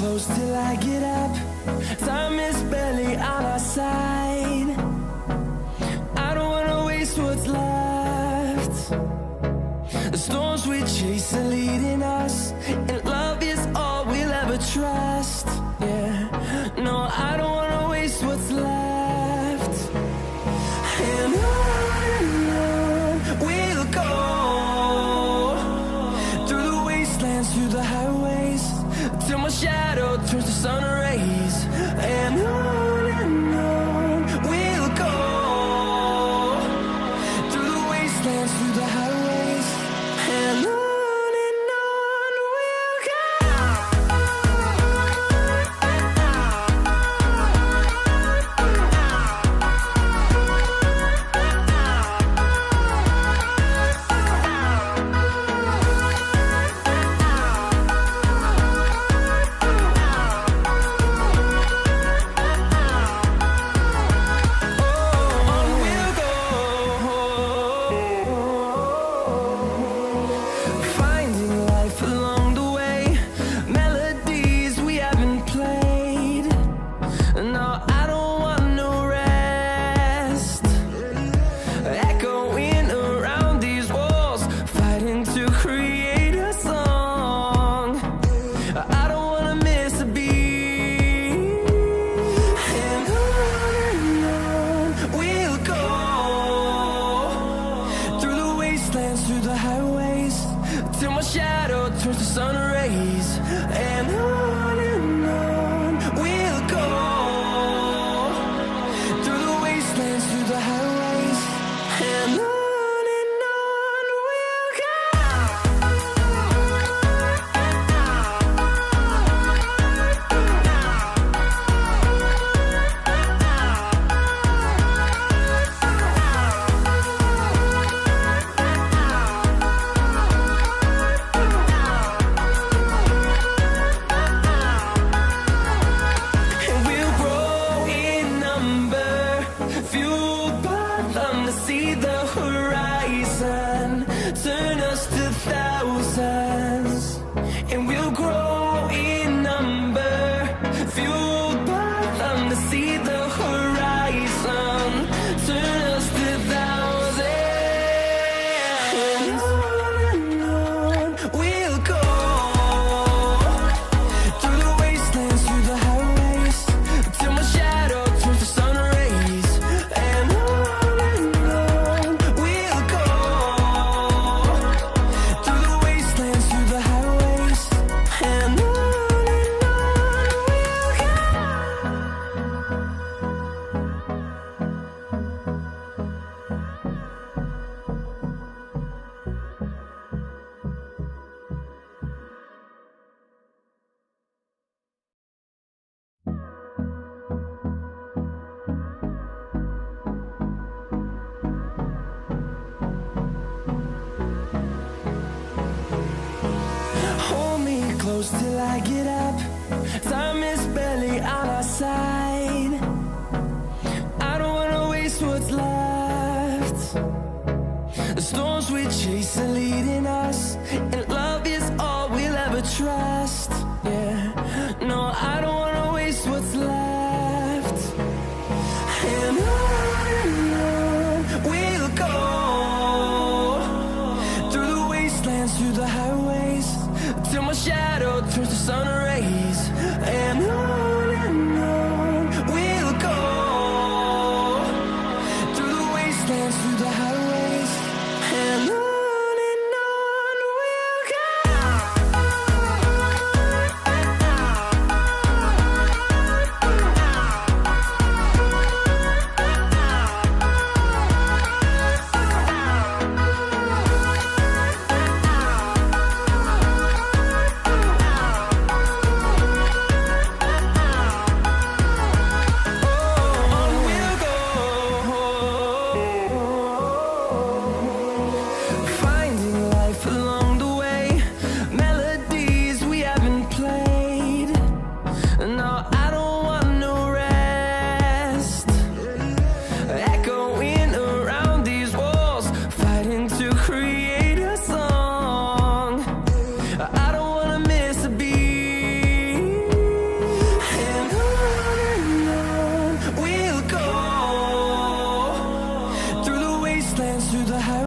close till I get up. Time is barely on our side. I don't wanna waste what's left. The storms we chase are leading us, and love is all we'll ever trust. Yeah, no, I don't wanna waste what's left. And on we'll go, through the wastelands, through the highways, till my shadow turns to sun rays. And on we'll go, through the wastelands, through the highways, and on we'll go. Finding life along the way, melodies we haven't played. No, I don't want no rest. Echoing around these walls, fighting to create a song. I don't wanna miss a beat. And on we'll go, through the wastelands, through the highways, till my shadow turns to sun rays. And on we'll go, through the wastelands, through the highways, and on we'll go. And we'll grow in number, fueled by them to see the horizon, turn us to thousands. And we'll grow in number, fueled by them to see the horizon, turn us to thousands. And on we'll go, through the wastelands, through the highways, till my shadow turns to sun rays. And on we'll go, through the wastelands, through the highways, and on we'll go. Hold me close till I get up. Time is barely on our side. I don't wanna waste what's left. The storms we chase are leading us, and love is all we'll ever trust. Yeah, no, I don't wanna waste what's left. And on we'll go, through the wastelands, through the highways, till my shadow turns to sun rays. And on we'll go, through the wastelands, through the highways, and on we'll go. create a song. I don't wanna miss a beat.